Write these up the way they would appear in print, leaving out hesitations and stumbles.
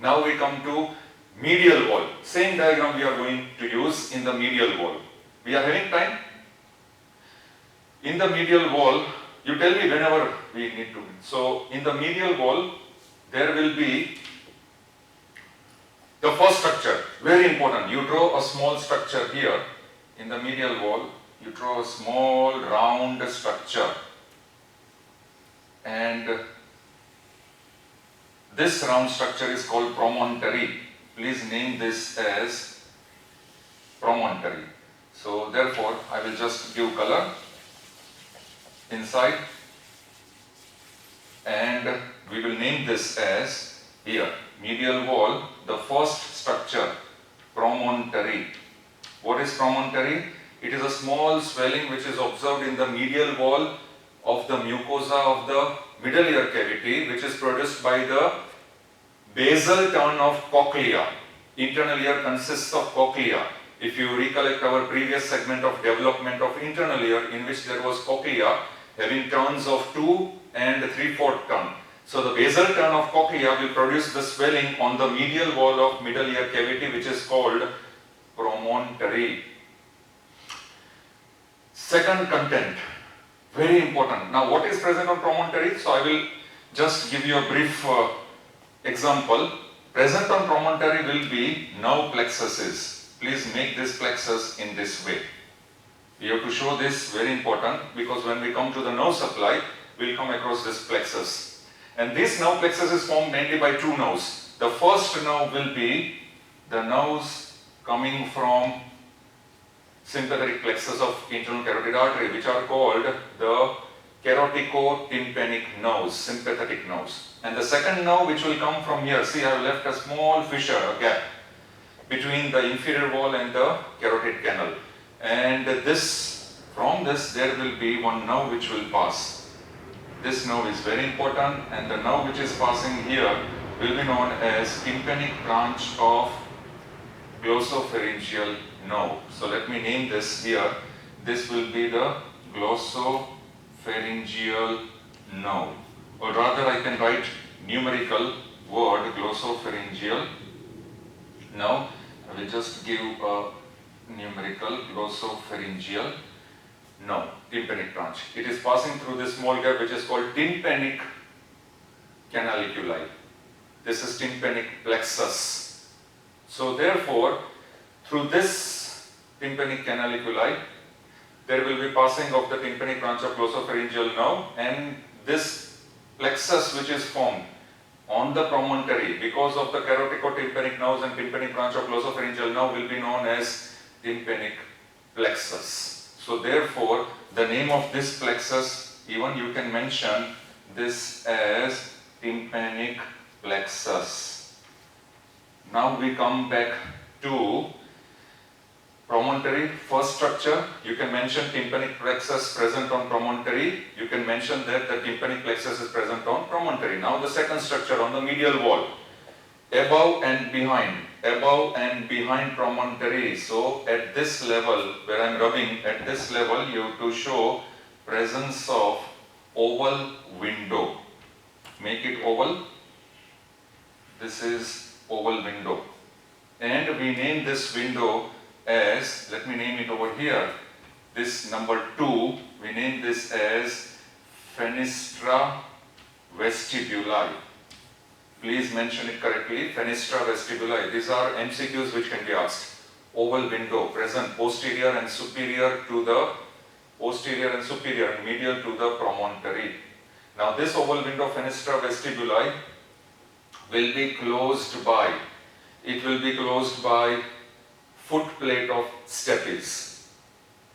Now we come to medial wall. Same diagram we are going to use in the medial wall. We are having time? In the medial wall, you tell me whenever we need to. So in the medial wall, there will be the first structure, very important. You draw a small structure here in the medial wall. You draw a small round structure, and this round structure is called promontory. Please name this as promontory. So therefore, I will just give color inside, and we will name this as here medial wall, the first structure, promontory. What is promontory? It is a small swelling which is observed in the medial wall of the mucosa of the middle ear cavity, which is produced by the basal turn of cochlea. Internal ear consists of cochlea. If you recollect our previous segment of development of internal ear, in which there was cochlea having turns of 2 and 3/4 turn. So the basal turn of cochlea will produce the swelling on the medial wall of middle ear cavity, which is called promontory. Second content, very important. Now what is present on promontory? So I will just give you a brief example. Present on promontory will be nerve plexuses. Please make this plexus in this way. We have to show this, very important, because when we come to the nerve supply, we will come across this plexus. And this nerve plexus is formed mainly by two nerves. The first nerve will be the nerves coming from sympathetic plexus of internal carotid artery, which are called the carotico-tympanic nerves, sympathetic nerves. And the second nerve which will come from here, see I have left a small fissure, a gap between the inferior wall and the carotid canal. And from this there will be one nerve which will pass. This nerve is very important, and the nerve which is passing here will be known as tympanic branch of glossopharyngeal nerve. So let me name this here. This will be the glossopharyngeal nerve, or rather I can write numerical word glossopharyngeal. Now I will just give a numerical glossopharyngeal nerve, tympanic branch. It is passing through this small gap which is called tympanic canaliculi. This is tympanic plexus. So therefore, through this tympanic canaliculi, there will be passing of the tympanic branch of glossopharyngeal nerve, and this plexus which is formed on the promontory because of the carotico-tympanic nerves and tympanic branch of glossopharyngeal nerve will be known as tympanic plexus. So therefore, the name of this plexus, even you can mention this as tympanic plexus. Now we come back to promontory, first structure. You can mention tympanic plexus present on promontory. You can mention that the tympanic plexus is present on promontory. Now the second structure on the medial wall, above and behind promontory. So at this level where I am rubbing, at this level you have to show presence of oval window. Make it oval. This is oval window, and we name this window as, let me name it over here, this number 2, we name this as fenestra vestibuli. Please mention it correctly, fenestra vestibuli. These are MCQs which can be asked. Oval window present posterior and superior to the and medial to the promontory. Now this oval window, fenestra vestibuli, will be closed by, foot plate of stapes.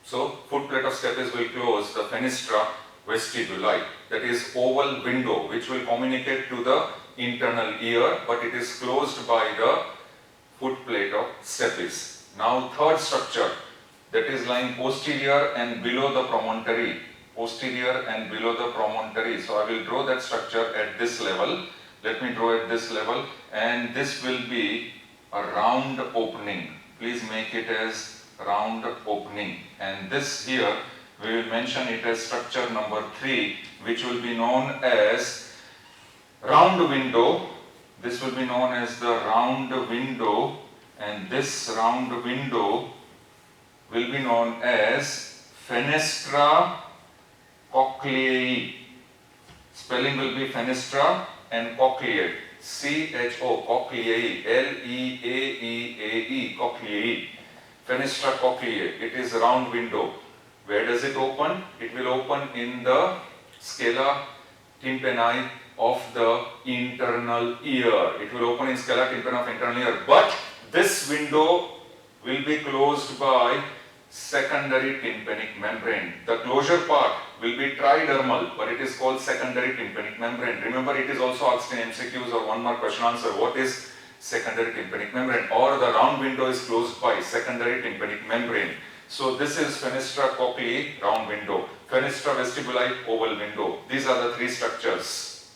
So foot plate of stapes will close the fenestra vestibuli, that is oval window which will communicate to the internal ear, but it is closed by the foot plate of stapes. Now third structure, that is lying posterior and below the promontory. So I will draw that structure at this level. Let me draw at this level, and this will be a round opening. Please make it as round opening, and this here we will mention it as structure number 3, which will be known as round window This will be known as the round window, and this round window will be known as fenestra cochleae. Spelling will be fenestra and cochleae. C-H-O, cochleae, L-E-A-E-A-E, cochleae. Fenestra cochleae. It is a round window. Where does it open? It will open in the scala tympani of the internal ear. It will open in scala tympani of internal ear. But this window will be closed by secondary tympanic membrane. The closure part will be tridermal, but it is called secondary tympanic membrane. Remember, it is also asked in MCQs or 1 mark question answer. What is secondary tympanic membrane? Or the round window is closed by secondary tympanic membrane. So this is fenestra cochleae, round window. Fenestra vestibuli, oval window. These are the 3 structures.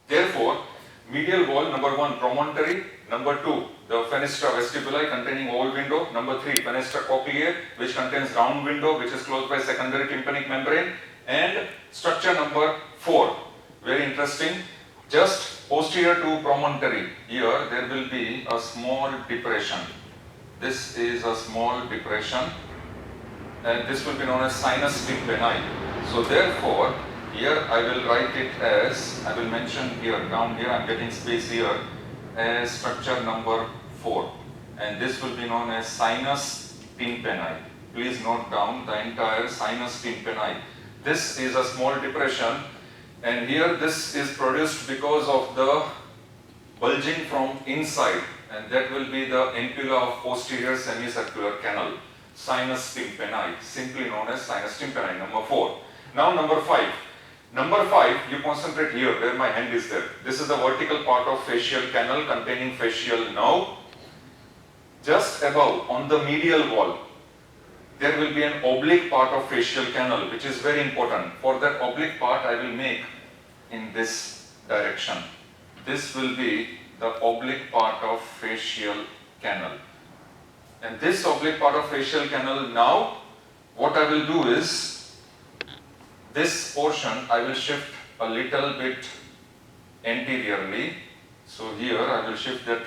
Therefore, medial wall, number 1, promontory. Number 2, the fenestra vestibuli containing oval window. Number 3, fenestra cochleae, which contains round window, which is closed by secondary tympanic membrane. And structure number 4, very interesting, just posterior to promontory. Here there will be a small depression. This is a small depression, and this will be known as sinus tympani. So therefore, here I will write it as, I will mention here, down here I am getting space here, as structure number 4, and this will be known as sinus tympani. Please note down the entire sinus tympani. This is a small depression, and here this is produced because of the bulging from inside, and that will be the ampulla of posterior semicircular canal, sinus tympani, simply known as sinus tympani, number 4. Now number 5. Number 5, you concentrate here where my hand is there. This is the vertical part of facial canal containing facial nerve. Just above, on the medial wall, there will be an oblique part of facial canal, which is very important. For that oblique part, I will make in this direction. This will be the oblique part of facial canal. And this oblique part of facial canal, now, what I will do is, this portion I will shift a little bit anteriorly. So here I will shift that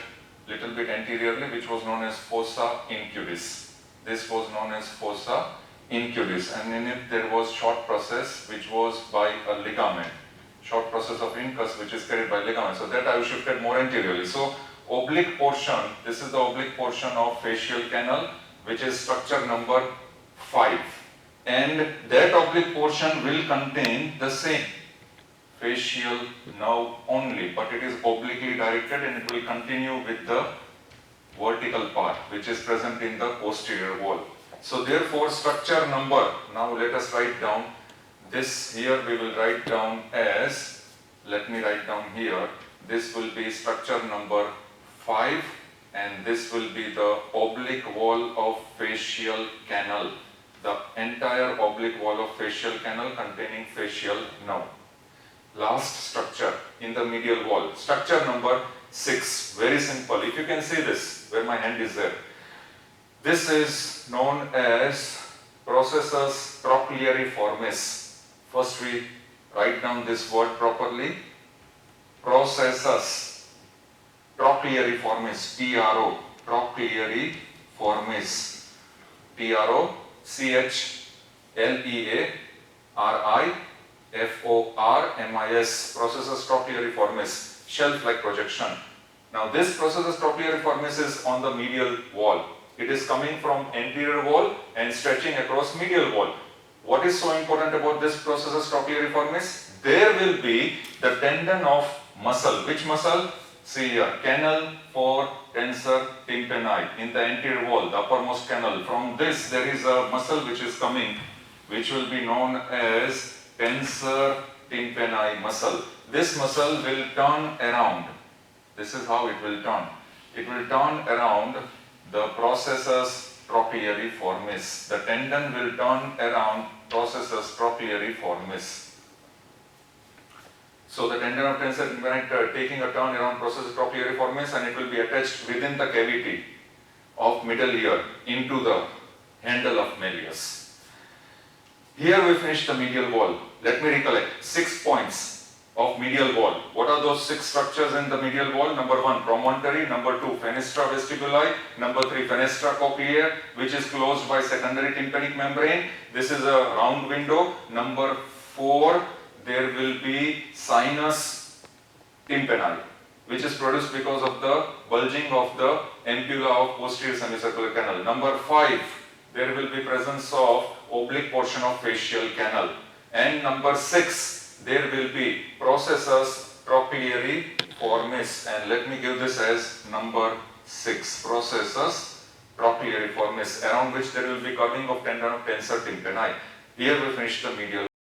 little bit anteriorly, which was known as fossa incudis. This was known as fossa incudis, and in it there was short process which was by a ligament. Short process of incus which is carried by ligament. So that I will shift it more anteriorly. So oblique portion, this is the oblique portion of facial canal, which is structure number 5. And that oblique portion will contain the same facial nerve only, but it is obliquely directed and it will continue with the vertical part which is present in the posterior wall. So therefore, structure number, now let us write down this. Here we will write down as, let me write down here, this will be structure number 5, and this will be the oblique wall of facial canal. The entire oblique wall of facial canal containing facial nerve. Last structure in the medial wall, structure number 6, very simple. If you can see this, where my hand is there, this is known as processus trochleariformis. First we write down this word properly, processus trochleariformis, T-R-O, trochleariformis, T-R-O, C-H-L-E-A-R-I-F-O-R-M-I-S, processus trochleariformis, shelf-like projection. Now this processus trochleariformis is on the medial wall. It is coming from anterior wall and stretching across medial wall. What is so important about this processus trochleariformis? There will be the tendon of muscle. Which muscle? See here, canal for tensor tympani in the anterior wall, the uppermost canal. From this there is a muscle which is coming, which will be known as tensor tympani muscle. This muscle will turn around. This is how it will turn. It will turn around the processus trochleariformis. The tendon will turn around processus trochleariformis. So the tendon of tensor tympani taking a turn around processus trochleariformis, and it will be attached within the cavity of middle ear into the handle of malleus. Here we finish the medial wall. Let me recollect 6 points. of medial wall. What are those 6 structures in the medial wall? Number 1, promontory. Number 2, fenestra vestibuli. Number 3, fenestra cochleae, which is closed by secondary tympanic membrane. This is a round window. Number 4, there will be sinus tympani, which is produced because of the bulging of the ampulla of posterior semicircular canal. Number 5, there will be presence of oblique portion of facial canal. And number 6, there will be processus trochleariformis, and let me give this as number 6, processus trochleariformis, around which there will be curving of tendon of tensor tympani. Here we finish the medial